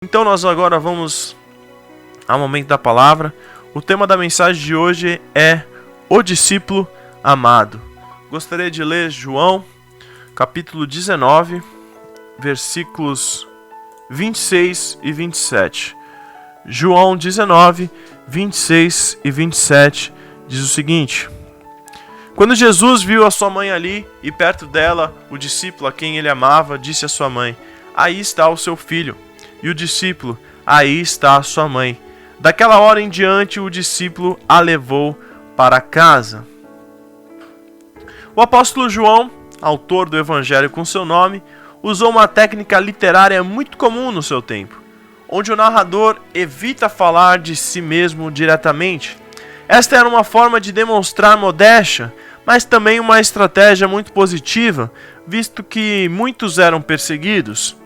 Então nós agora vamos ao momento da palavra. O tema da mensagem de hoje é o discípulo amado. Gostaria de ler João, capítulo 19, versículos 26 e 27. João 19, 26 e 27 diz o seguinte: Quando Jesus viu a sua mãe ali e perto dela o discípulo a quem ele amava, disse à sua mãe: Aí está o seu filho. E o discípulo: Aí está a sua mãe. Daquela hora em diante, o discípulo a levou para casa. O apóstolo João, autor do evangelho com seu nome, usou uma técnica literária muito comum no seu tempo, onde o narrador evita falar de si mesmo diretamente. Esta era uma forma de demonstrar modéstia, mas também uma estratégia muito positiva, visto que muitos eram perseguidos.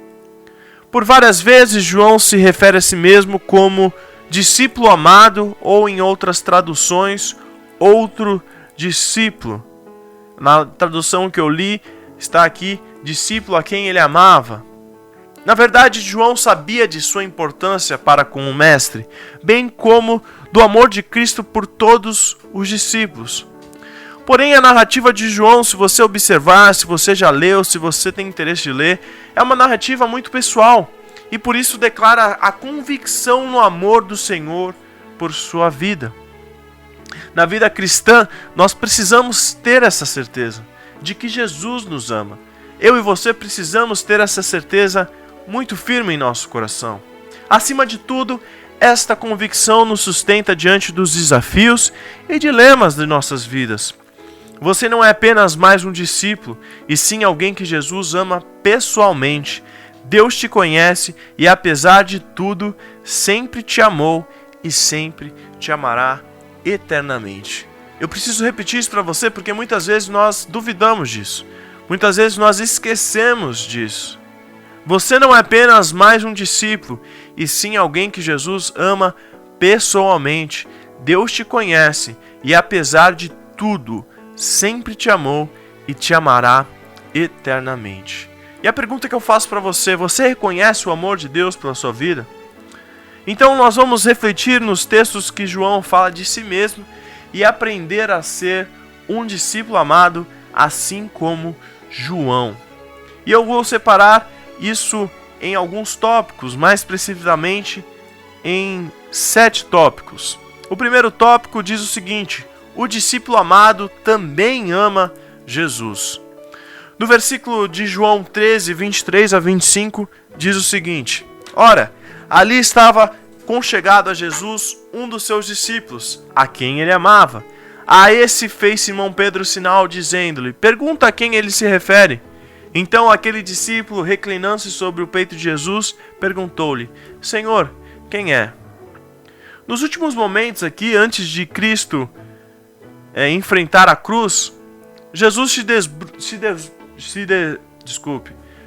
Por várias vezes, João se refere a si mesmo como discípulo amado, ou em outras traduções, outro discípulo. Na tradução que eu li, está aqui, discípulo a quem ele amava. Na verdade, João sabia de sua importância para com o Mestre, bem como do amor de Cristo por todos os discípulos. Porém, a narrativa de João, se você observar, se você já leu, se você tem interesse de ler, é uma narrativa muito pessoal e por isso declara a convicção no amor do Senhor por sua vida. Na vida cristã, nós precisamos ter essa certeza de que Jesus nos ama. Eu e você precisamos ter essa certeza muito firme em nosso coração. Acima de tudo, esta convicção nos sustenta diante dos desafios e dilemas de nossas vidas. Você não é apenas mais um discípulo, e sim alguém que Jesus ama pessoalmente. Deus te conhece e, apesar de tudo, sempre te amou e sempre te amará eternamente. Eu preciso repetir isso para você porque muitas vezes nós duvidamos disso. Muitas vezes nós esquecemos disso. Você não é apenas mais um discípulo, e sim alguém que Jesus ama pessoalmente. Deus te conhece e, apesar de tudo, sempre te amou e te amará eternamente. E a pergunta que eu faço para você: você reconhece o amor de Deus pela sua vida? Então nós vamos refletir nos textos que João fala de si mesmo e aprender a ser um discípulo amado, assim como João. E eu vou separar isso em alguns tópicos, mais precisamente em 7 tópicos. O primeiro tópico diz o seguinte: o discípulo amado também ama Jesus. No versículo de João 13, 23 a 25, diz o seguinte: Ora, ali estava conchegado a Jesus um dos seus discípulos, a quem ele amava. A esse fez Simão Pedro sinal, dizendo-lhe: Pergunta a quem ele se refere. Então aquele discípulo, reclinando-se sobre o peito de Jesus, perguntou-lhe: Senhor, quem é? Nos últimos momentos aqui, antes de Cristo enfrentar a cruz,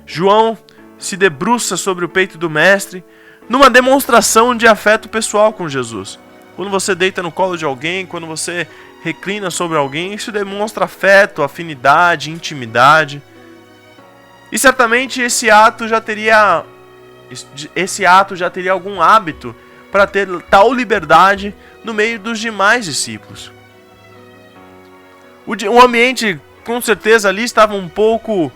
João se debruça sobre o peito do Mestre numa demonstração de afeto pessoal com Jesus. Quando você deita no colo de alguém, quando você reclina sobre alguém, isso demonstra afeto, afinidade, intimidade. E certamente esse ato já teria algum hábito para ter tal liberdade no meio dos demais discípulos. O ambiente, com certeza, ali estava um pouco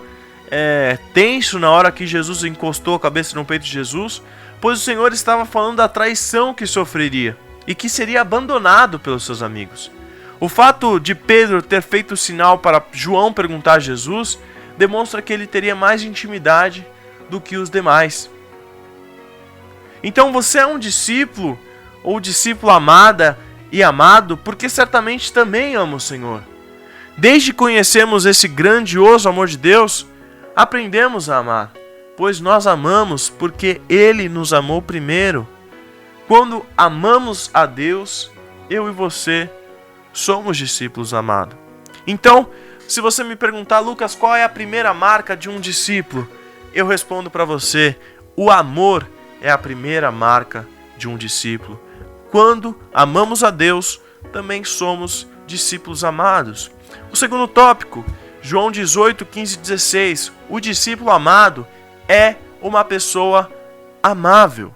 tenso na hora que Jesus encostou a cabeça no peito de Jesus, pois o Senhor estava falando da traição que sofreria e que seria abandonado pelos seus amigos. O fato de Pedro ter feito o sinal para João perguntar a Jesus demonstra que ele teria mais intimidade do que os demais. Então você é um discípulo ou discípulo amada e amado porque certamente também ama o Senhor. Desde que conhecemos esse grandioso amor de Deus, aprendemos a amar, pois nós amamos porque Ele nos amou primeiro. Quando amamos a Deus, eu e você somos discípulos amados. Então, se você me perguntar: Lucas, qual é a primeira marca de um discípulo? Eu respondo para você: o amor é a primeira marca de um discípulo. Quando amamos a Deus, também somos discípulos amados. O segundo tópico, João 18, 15 e 16. O discípulo amado é uma pessoa amável.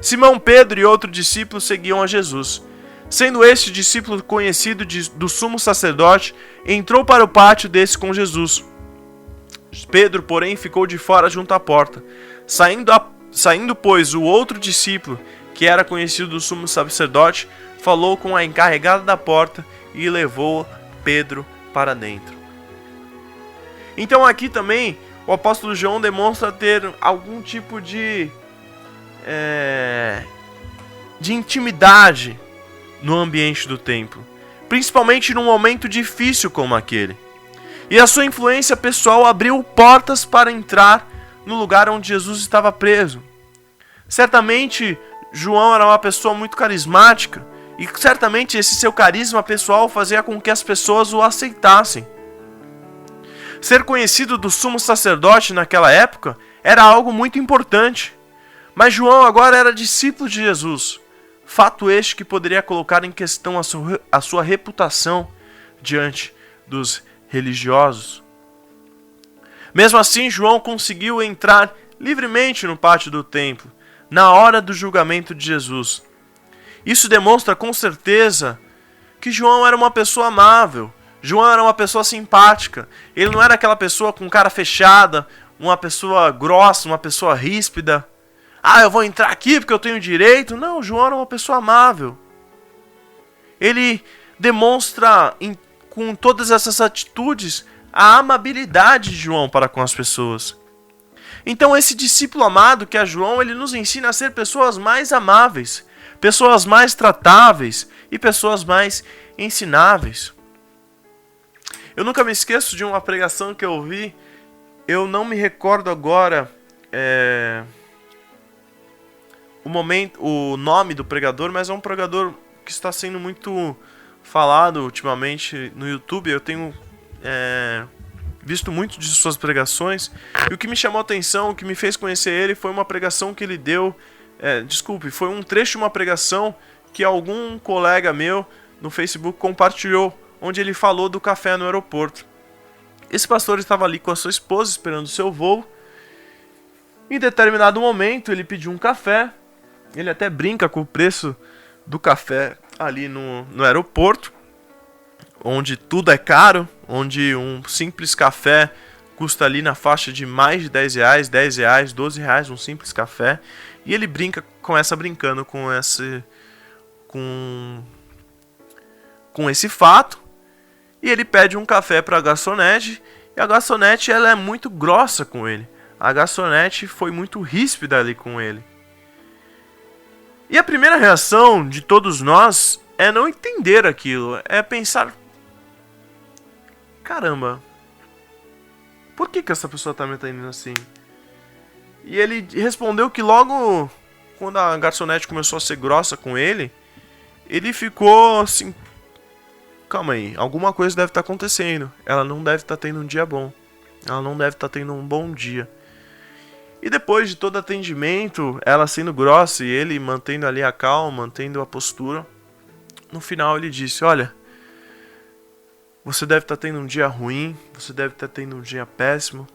Simão Pedro e outro discípulo seguiam a Jesus. Sendo este discípulo conhecido do sumo sacerdote, entrou para o pátio desse com Jesus. Pedro, porém, ficou de fora junto à porta. Saindo, pois, o outro discípulo, que era conhecido do sumo sacerdote, falou com a encarregada da porta e levou Pedro para dentro. Então aqui também o apóstolo João demonstra ter algum tipo de intimidade no ambiente do templo, principalmente num momento difícil como aquele. E a sua influência pessoal abriu portas para entrar no lugar onde Jesus estava preso. Certamente João era uma pessoa muito carismática, e certamente esse seu carisma pessoal fazia com que as pessoas o aceitassem. Ser conhecido do sumo sacerdote naquela época era algo muito importante. Mas João agora era discípulo de Jesus. Fato este que poderia colocar em questão a sua reputação diante dos religiosos. Mesmo assim, João conseguiu entrar livremente no pátio do templo, na hora do julgamento de Jesus. Isso demonstra com certeza que João era uma pessoa amável. João era uma pessoa simpática. Ele não era aquela pessoa com cara fechada, uma pessoa grossa, uma pessoa ríspida. Eu vou entrar aqui porque eu tenho direito. Não, João era uma pessoa amável. Ele demonstra com todas essas atitudes a amabilidade de João para com as pessoas. Então esse discípulo amado que é João, ele nos ensina a ser pessoas mais amáveis, pessoas mais tratáveis e pessoas mais ensináveis. Eu nunca me esqueço de uma pregação que eu ouvi. Eu não me recordo agora o nome do pregador, mas é um pregador que está sendo muito falado ultimamente no YouTube. Eu tenho visto muito de suas pregações, e o que me chamou a atenção, o que me fez conhecer ele, foi uma pregação que ele deu, foi um trecho de uma pregação que algum colega meu no Facebook compartilhou, onde ele falou do café no aeroporto. Esse pastor estava ali com a sua esposa esperando o seu voo. Em determinado momento ele pediu um café. Ele até brinca com o preço do café ali no aeroporto, onde tudo é caro, onde um simples café custa ali na faixa de mais de R$10, R$10, R$12 um simples café. E ele começa brincando com esse fato. E ele pede um café para a garçonete, e a garçonete ela é muito grossa com ele. A garçonete foi muito ríspida ali com ele. E a primeira reação de todos nós é não entender aquilo, é pensar: caramba, por que essa pessoa está me atendendo assim? E ele respondeu que logo quando a garçonete começou a ser grossa com ele, ele ficou assim: calma aí, alguma coisa deve estar acontecendo. Ela não deve estar tendo um dia bom. Ela não deve estar tendo um bom dia. E depois de todo atendimento, ela sendo grossa e ele mantendo ali a calma, mantendo a postura, no final ele disse: olha, você deve estar tendo um dia ruim, você deve estar tendo um dia péssimo,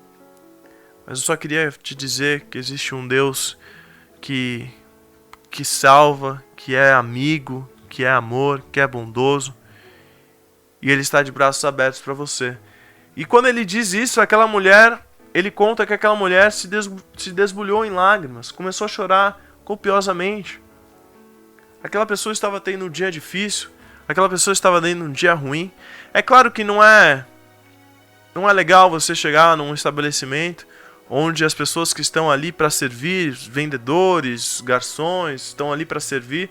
mas eu só queria te dizer que existe um Deus que salva, que é amigo, que é amor, que é bondoso. E ele está de braços abertos para você. E quando ele diz isso, ele conta que aquela mulher se desbulhou em lágrimas, começou a chorar copiosamente. Aquela pessoa estava tendo um dia difícil, aquela pessoa estava tendo um dia ruim. É claro que não é legal você chegar num estabelecimento onde as pessoas que estão ali para servir, vendedores, garçons, estão ali para servir,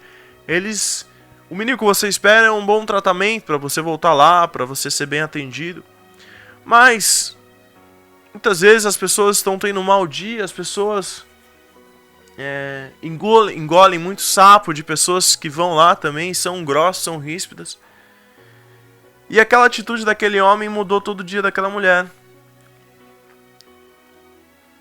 o mínimo que você espera é um bom tratamento para você voltar lá, para você ser bem atendido. Mas muitas vezes as pessoas estão tendo um mau dia, as pessoas engolem muito sapo de pessoas que vão lá também, são grossas, são ríspidas. E aquela atitude daquele homem mudou todo o dia daquela mulher.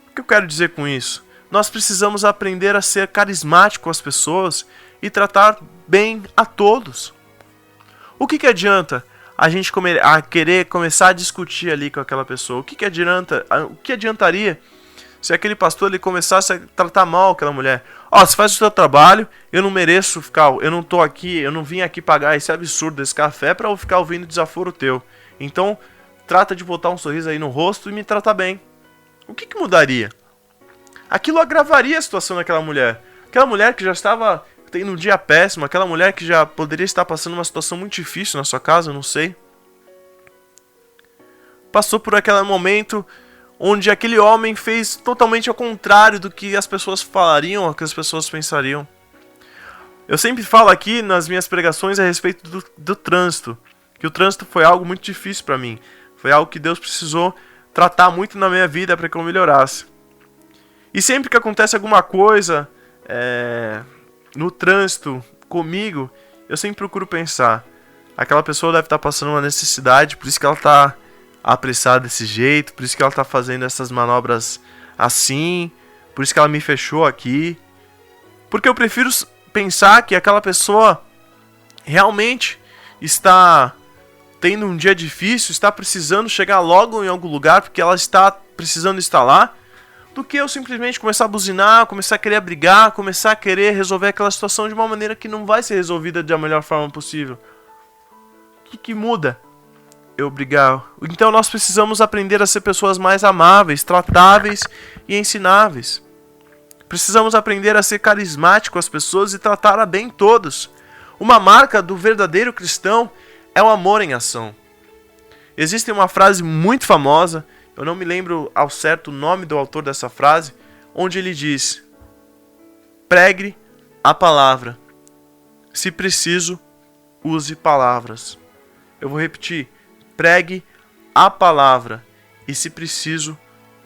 O que eu quero dizer com isso? Nós precisamos aprender a ser carismático com as pessoas e tratar bem a todos. O que adianta a gente querer começar a discutir ali com aquela pessoa? O que adiantaria se aquele pastor ele começasse a tratar mal aquela mulher. Você faz o seu trabalho, eu não mereço ficar, eu não tô aqui, eu não vim aqui pagar esse absurdo desse café pra eu ficar ouvindo desaforo teu. Então, trata de botar um sorriso aí no rosto e me tratar bem. O que mudaria? Aquilo agravaria a situação daquela mulher. Aquela mulher que já estava tendo um dia péssimo, aquela mulher que já poderia estar passando uma situação muito difícil na sua casa, eu não sei. Passou por aquele momento onde aquele homem fez totalmente ao contrário do que as pessoas falariam, o que as pessoas pensariam. Eu sempre falo aqui nas minhas pregações a respeito do trânsito, que o trânsito foi algo muito difícil para mim. Foi algo que Deus precisou tratar muito na minha vida para que eu melhorasse. E sempre que acontece alguma coisa no trânsito comigo, eu sempre procuro pensar, aquela pessoa deve estar passando uma necessidade, por isso que ela está apressada desse jeito, por isso que ela está fazendo essas manobras assim, por isso que ela me fechou aqui. Porque eu prefiro pensar que aquela pessoa realmente está tendo um dia difícil, está precisando chegar logo em algum lugar porque ela está precisando estar lá, do que eu simplesmente começar a buzinar, começar a querer brigar, começar a querer resolver aquela situação de uma maneira que não vai ser resolvida da melhor forma possível. O que muda? Eu brigar. Então nós precisamos aprender a ser pessoas mais amáveis, tratáveis e ensináveis. Precisamos aprender a ser carismático às pessoas e tratar bem todos. Uma marca do verdadeiro cristão é o amor em ação. Existe uma frase muito famosa, eu não me lembro ao certo o nome do autor dessa frase, onde ele diz: pregue a palavra. Se preciso, use palavras. Eu vou repetir. Pregue a palavra e, se preciso,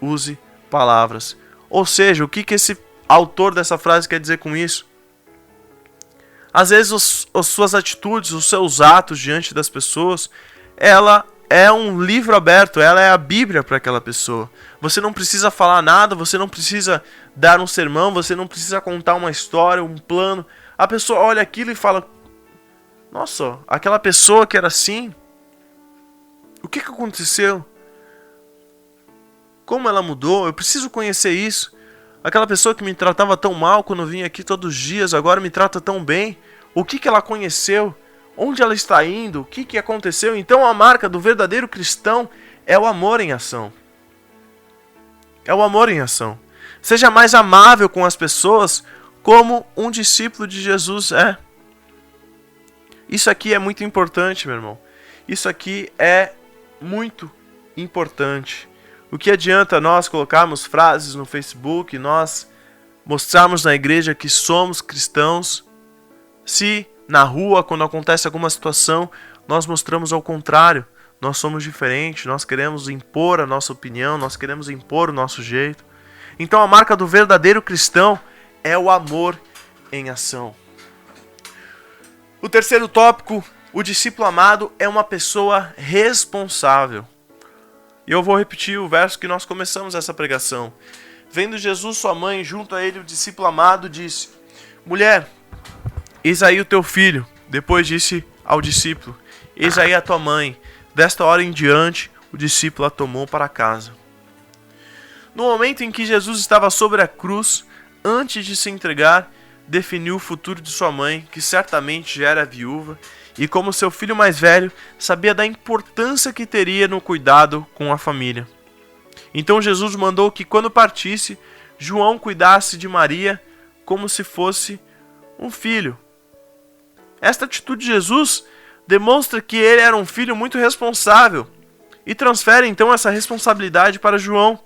use palavras. Ou seja, o que esse autor dessa frase quer dizer com isso? Às vezes as suas atitudes, os seus atos diante das pessoas, ela é um livro aberto, ela é a Bíblia para aquela pessoa. Você não precisa falar nada, você não precisa dar um sermão, você não precisa contar uma história, um plano. A pessoa olha aquilo e fala: nossa, aquela pessoa que era assim, o que aconteceu? Como ela mudou? Eu preciso conhecer isso. Aquela pessoa que me tratava tão mal quando eu vinha aqui todos os dias, agora me trata tão bem. O que ela conheceu? Onde ela está indo? O que aconteceu? Então a marca do verdadeiro cristão é o amor em ação. É o amor em ação. Seja mais amável com as pessoas como um discípulo de Jesus é. Isso aqui é muito importante, meu irmão. Isso aqui é muito importante. O que adianta nós colocarmos frases no Facebook, nós mostrarmos na igreja que somos cristãos, se na rua, quando acontece alguma situação, nós mostramos ao contrário, nós somos diferentes, nós queremos impor a nossa opinião, nós queremos impor o nosso jeito. Então a marca do verdadeiro cristão é o amor em ação. O terceiro tópico: o discípulo amado é uma pessoa responsável. E eu vou repetir o verso que nós começamos essa pregação. Vendo Jesus, sua mãe, junto a ele, o discípulo amado, disse: mulher, eis aí o teu filho. Depois disse ao discípulo: eis aí a tua mãe. Desta hora em diante, o discípulo a tomou para casa. No momento em que Jesus estava sobre a cruz, antes de se entregar, definiu o futuro de sua mãe, que certamente já era viúva, e como seu filho mais velho, sabia da importância que teria no cuidado com a família. Então Jesus mandou que, quando partisse, João cuidasse de Maria como se fosse um filho. Esta atitude de Jesus demonstra que ele era um filho muito responsável e transfere então essa responsabilidade para João.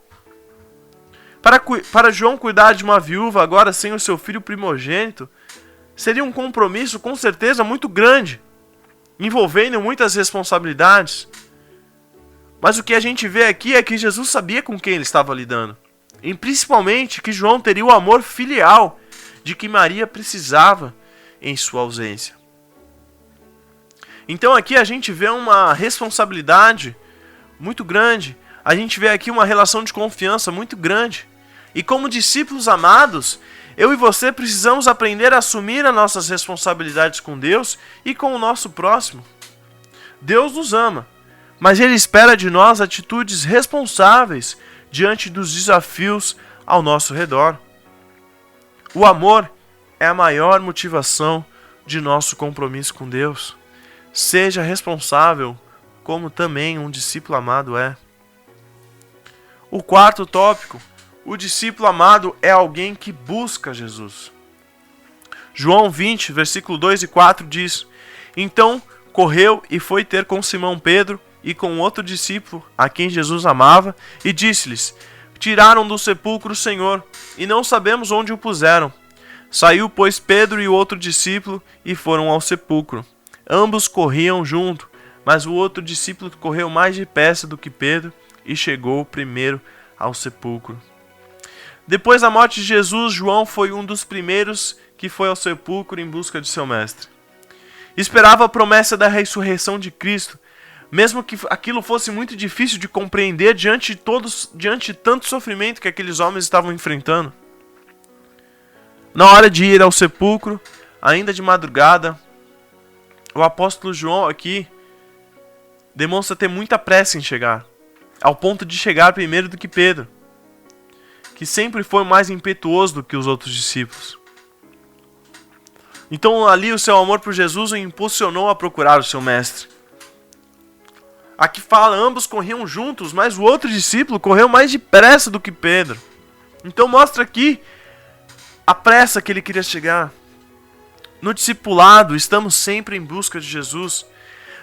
Para João cuidar de uma viúva agora sem o seu filho primogênito seria um compromisso com certeza muito grande, envolvendo muitas responsabilidades. Mas o que a gente vê aqui é que Jesus sabia com quem ele estava lidando. E principalmente que João teria o amor filial de que Maria precisava em sua ausência. Então aqui a gente vê uma responsabilidade muito grande. A gente vê aqui uma relação de confiança muito grande. E como discípulos amados, eu e você precisamos aprender a assumir as nossas responsabilidades com Deus e com o nosso próximo. Deus nos ama, mas Ele espera de nós atitudes responsáveis diante dos desafios ao nosso redor. O amor é a maior motivação de nosso compromisso com Deus. Seja responsável, como também um discípulo amado é. O quarto tópico: o discípulo amado é alguém que busca Jesus. João 20, versículo 2 e 4 diz: Então correu e foi ter com Simão Pedro e com outro discípulo, a quem Jesus amava, e disse-lhes: Tiraram do sepulcro o Senhor, e não sabemos onde o puseram. Saiu, pois, Pedro e o outro discípulo, e foram ao sepulcro. Ambos corriam junto, mas o outro discípulo correu mais depressa do que Pedro, e chegou primeiro ao sepulcro. Depois da morte de Jesus, João foi um dos primeiros que foi ao sepulcro em busca de seu mestre. Esperava a promessa da ressurreição de Cristo, mesmo que aquilo fosse muito difícil de compreender diante de tanto sofrimento que aqueles homens estavam enfrentando. Na hora de ir ao sepulcro, ainda de madrugada, o apóstolo João aqui demonstra ter muita pressa em chegar, ao ponto de chegar primeiro do que Pedro, que sempre foi mais impetuoso do que os outros discípulos. Então ali o seu amor por Jesus o impulsionou a procurar o seu mestre. Aqui fala, ambos corriam juntos, mas o outro discípulo correu mais depressa do que Pedro. Então mostra aqui a pressa que ele queria chegar. No discipulado, estamos sempre em busca de Jesus.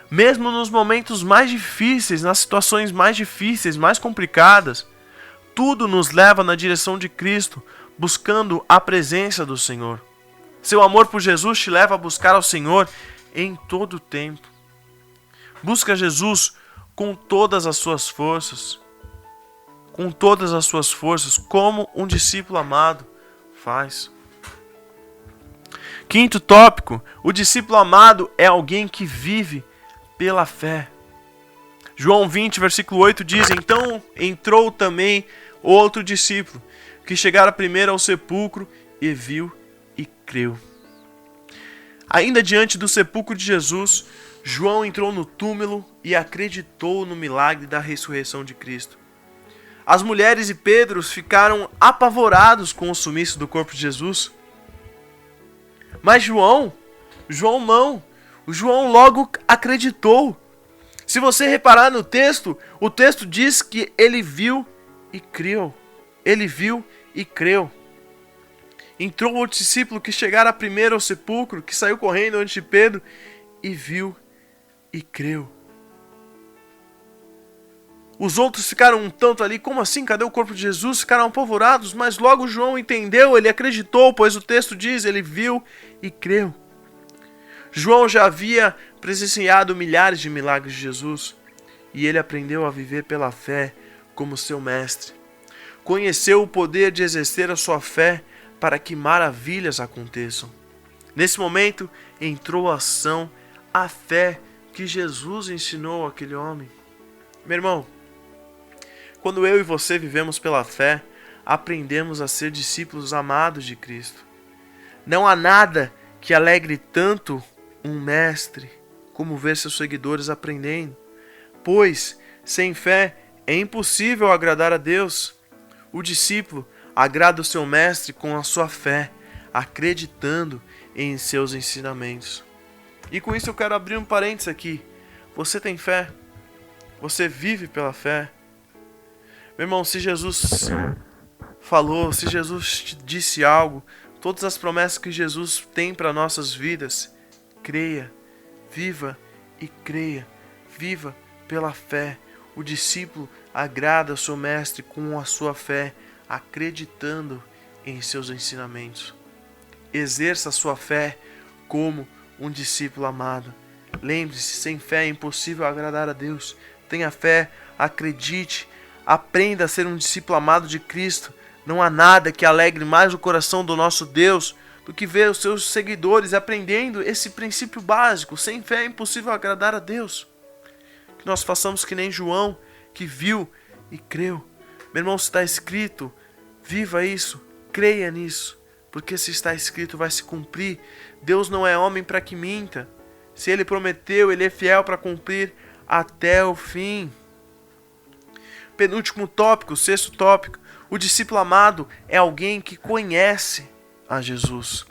Mesmo nos momentos mais difíceis, nas situações mais difíceis, mais complicadas, tudo nos leva na direção de Cristo, buscando a presença do Senhor. Seu amor por Jesus te leva a buscar ao Senhor em todo o tempo. Busca Jesus com todas as suas forças. Com todas as suas forças, como um discípulo amado faz. Quinto tópico: o discípulo amado é alguém que vive pela fé. João 20, versículo 8 diz: Então entrou também outro discípulo, que chegara primeiro ao sepulcro e viu e creu. Ainda diante do sepulcro de Jesus, João entrou no túmulo e acreditou no milagre da ressurreição de Cristo. As mulheres e Pedro ficaram apavorados com o sumiço do corpo de Jesus. Mas João não. O João logo acreditou. Se você reparar no texto, o texto diz que ele viu e creu. Ele viu e creu. Entrou o discípulo que chegara primeiro ao sepulcro, que saiu correndo antes de Pedro, e viu e creu. Os outros ficaram um tanto ali, como assim? Cadê o corpo de Jesus? Ficaram apavorados, mas logo João entendeu, ele acreditou, pois o texto diz, ele viu e creu. João já havia presenciado milhares de milagres de Jesus, e ele aprendeu a viver pela fé como seu mestre. Conheceu o poder de exercer a sua fé para que maravilhas aconteçam. Nesse momento, entrou a ação, a fé que Jesus ensinou àquele homem. Meu irmão, quando eu e você vivemos pela fé, aprendemos a ser discípulos amados de Cristo. Não há nada que alegre tanto um mestre como ver seus seguidores aprendendo, pois sem fé é impossível agradar a Deus. O discípulo agrada o seu mestre com a sua fé, acreditando em seus ensinamentos. E com isso eu quero abrir um parênteses aqui. Você tem fé? Você vive pela fé? Meu irmão, se Jesus falou, se Jesus te disse algo, todas as promessas que Jesus tem para nossas vidas, creia, viva e creia, viva pela fé. O discípulo agrada ao seu mestre com a sua fé, acreditando em seus ensinamentos. Exerça a sua fé como um discípulo amado. Lembre-se, sem fé é impossível agradar a Deus. Tenha fé, acredite, aprenda a ser um discípulo amado de Cristo. Não há nada que alegre mais o coração do nosso Deus do que ver os seus seguidores aprendendo esse princípio básico. Sem fé é impossível agradar a Deus. Que nós façamos que nem João, que viu e creu. Meu irmão, se está escrito, viva isso, creia nisso, porque se está escrito vai se cumprir. Deus não é homem para que minta. Se Ele prometeu, Ele é fiel para cumprir até o fim. Penúltimo tópico, sexto tópico: O discípulo amado é alguém que conhece a Jesus.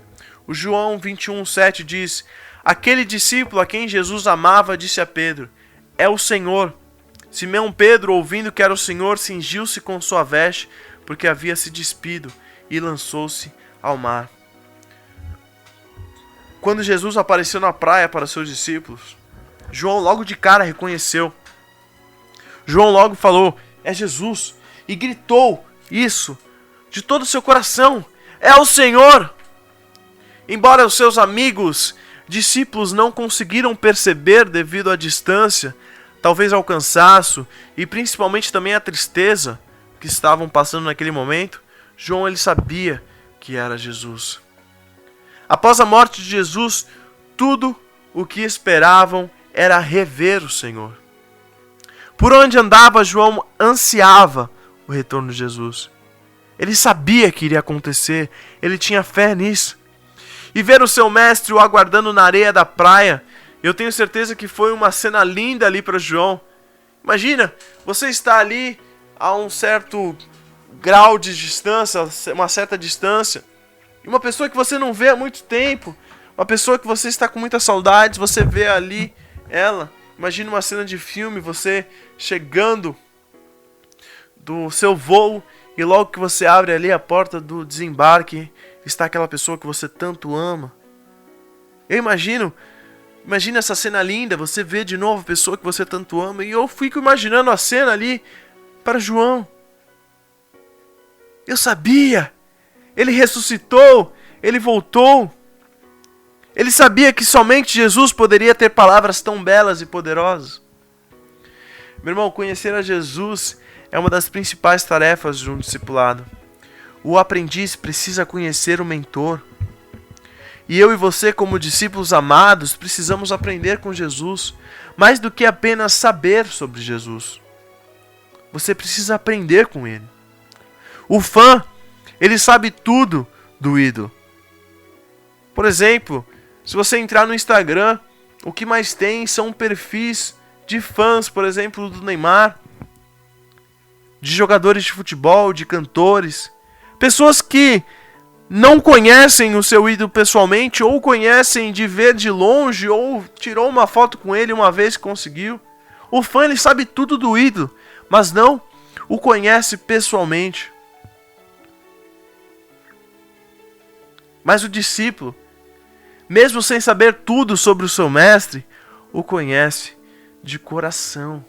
O João 21:7 diz: aquele discípulo a quem Jesus amava disse a Pedro: é o Senhor. Simão Pedro, ouvindo que era o Senhor, cingiu-se com sua veste, porque havia se despido, e lançou-se ao mar. Quando Jesus apareceu na praia para seus discípulos, João logo de cara reconheceu. João logo falou: é Jesus, e gritou isso de todo o seu coração: é o Senhor. Embora os seus amigos, discípulos, não conseguiram perceber devido à distância, talvez ao cansaço e principalmente também à tristeza que estavam passando naquele momento, João ele sabia que era Jesus. Após a morte de Jesus, tudo o que esperavam era rever o Senhor. Por onde andava, João ansiava o retorno de Jesus. Ele sabia que iria acontecer, ele tinha fé nisso. E ver o seu mestre o aguardando na areia da praia, eu tenho certeza que foi uma cena linda ali para João. Imagina, você está ali a um certo grau de distância, uma certa distância, e uma pessoa que você não vê há muito tempo, uma pessoa que você está com muitas saudades, você vê ali ela. Imagina uma cena de filme, você chegando do seu voo e logo que você abre ali a porta do desembarque, está aquela pessoa que você tanto ama. Eu imagina essa cena linda, você vê de novo a pessoa que você tanto ama, e eu fico imaginando a cena ali para João. Eu sabia, ele ressuscitou, ele voltou. Ele sabia que somente Jesus poderia ter palavras tão belas e poderosas. Meu irmão, conhecer a Jesus é uma das principais tarefas de um discipulado. O aprendiz precisa conhecer o mentor. E eu e você, como discípulos amados, precisamos aprender com Jesus, mais do que apenas saber sobre Jesus. Você precisa aprender com ele. O fã, ele sabe tudo do ídolo. Por exemplo, se você entrar no Instagram, o que mais tem são perfis de fãs, por exemplo, do Neymar, de jogadores de futebol, de cantores, pessoas que não conhecem o seu ídolo pessoalmente, ou conhecem de ver de longe, ou tirou uma foto com ele uma vez que conseguiu. O fã, ele sabe tudo do ídolo, mas não o conhece pessoalmente. Mas o discípulo, mesmo sem saber tudo sobre o seu mestre, o conhece de coração.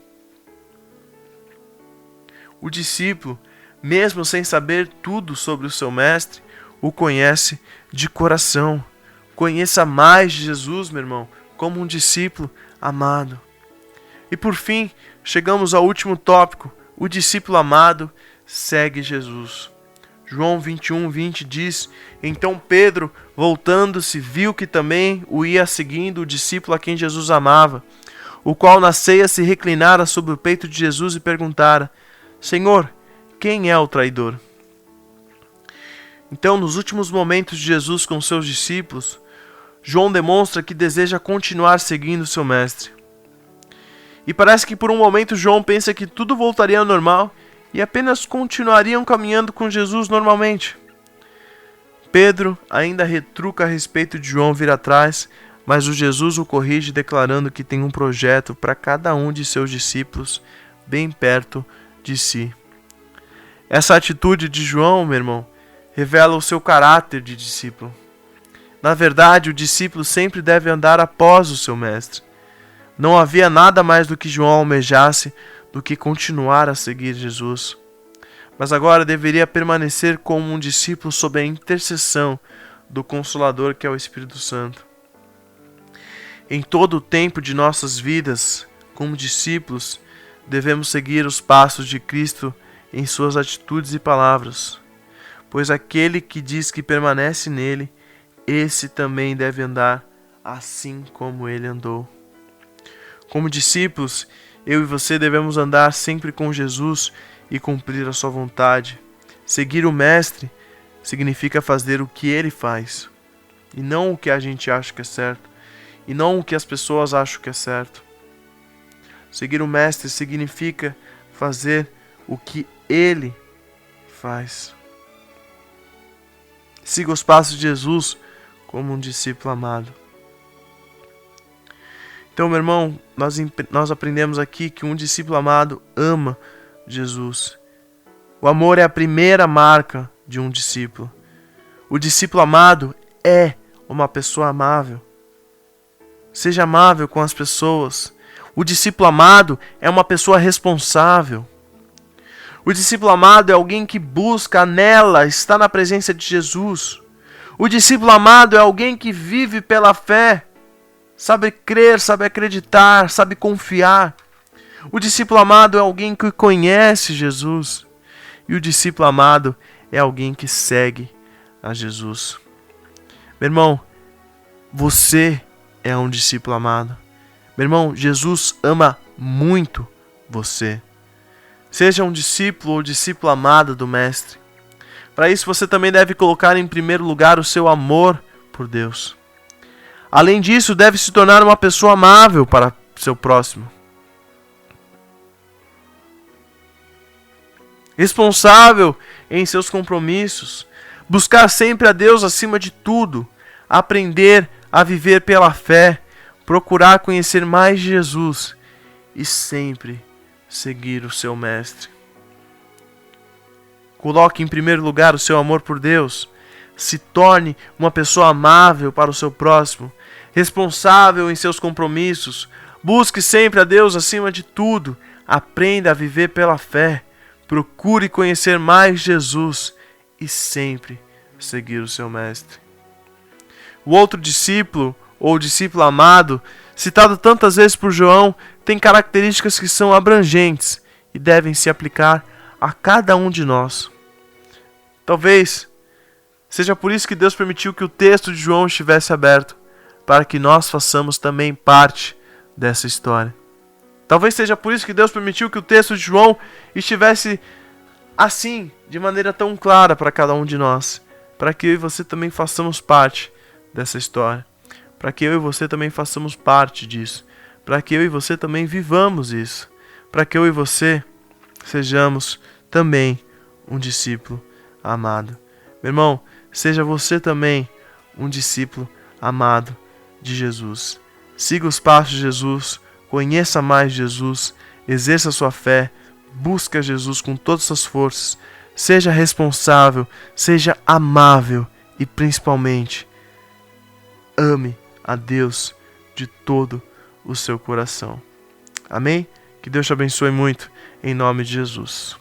O discípulo, mesmo sem saber tudo sobre o seu mestre, o conhece de coração. Conheça mais de Jesus, meu irmão, como um discípulo amado. E por fim, chegamos ao último tópico. O discípulo amado segue Jesus. João 21:20 diz: então Pedro, voltando-se, viu que também o ia seguindo o discípulo a quem Jesus amava, o qual na ceia se reclinara sobre o peito de Jesus e perguntara: Senhor, quem é o traidor? Então, nos últimos momentos de Jesus com seus discípulos, João demonstra que deseja continuar seguindo seu mestre. E parece que por um momento João pensa que tudo voltaria ao normal e apenas continuariam caminhando com Jesus normalmente. Pedro ainda retruca a respeito de João vir atrás, mas o Jesus o corrige declarando que tem um projeto para cada um de seus discípulos bem perto de si. Essa atitude de João, meu irmão, revela o seu caráter de discípulo. Na verdade, o discípulo sempre deve andar após o seu mestre. Não havia nada mais do que João almejasse do que continuar a seguir Jesus. Mas agora deveria permanecer como um discípulo sob a intercessão do Consolador, que é o Espírito Santo. Em todo o tempo de nossas vidas, como discípulos, devemos seguir os passos de Cristo em suas atitudes e palavras, pois aquele que diz que permanece nele, esse também deve andar assim como ele andou. Como discípulos, eu e você devemos andar sempre com Jesus e cumprir a sua vontade. Seguir o Mestre significa fazer o que ele faz, e não o que a gente acha que é certo, e não o que as pessoas acham que é certo. Seguir o Mestre significa fazer o que ele faz. Siga os passos de Jesus como um discípulo amado. Então, meu irmão, nós aprendemos aqui que um discípulo amado ama Jesus. O amor é a primeira marca de um discípulo. O discípulo amado é uma pessoa amável. Seja amável com as pessoas. O discípulo amado é uma pessoa responsável. O discípulo amado é alguém que busca, anela, está na presença de Jesus. O discípulo amado é alguém que vive pela fé. Sabe crer, sabe acreditar, sabe confiar. O discípulo amado é alguém que conhece Jesus. E o discípulo amado é alguém que segue a Jesus. Meu irmão, você é um discípulo amado. Meu irmão, Jesus ama muito você. Seja um discípulo ou discípula amada do Mestre. Para isso você também deve colocar em primeiro lugar o seu amor por Deus. Além disso, deve se tornar uma pessoa amável para seu próximo. Responsável em seus compromissos. Buscar sempre a Deus acima de tudo. Aprender a viver pela fé. Procurar conhecer mais de Jesus. E sempre seguir o seu Mestre. Coloque em primeiro lugar o seu amor por Deus. Se torne uma pessoa amável para o seu próximo. Responsável em seus compromissos. Busque sempre a Deus acima de tudo. Aprenda a viver pela fé. Procure conhecer mais Jesus. E sempre seguir o seu Mestre. O outro discípulo, ou discípulo amado, citado tantas vezes por João, tem características que são abrangentes e devem se aplicar a cada um de nós. Talvez seja por isso que Deus permitiu que o texto de João estivesse aberto, para que nós façamos também parte dessa história. Talvez seja por isso que Deus permitiu que o texto de João estivesse assim, de maneira tão clara para cada um de nós, para que eu e você também façamos parte dessa história, para que eu e você também façamos parte disso, para que eu e você também vivamos isso, para que eu e você sejamos também um discípulo amado. Meu irmão, seja você também um discípulo amado de Jesus. Siga os passos de Jesus, conheça mais Jesus, exerça sua fé, busque Jesus com todas as suas forças, seja responsável, seja amável e principalmente ame a Deus de todo o seu coração. Amém? Que Deus te abençoe muito, em nome de Jesus.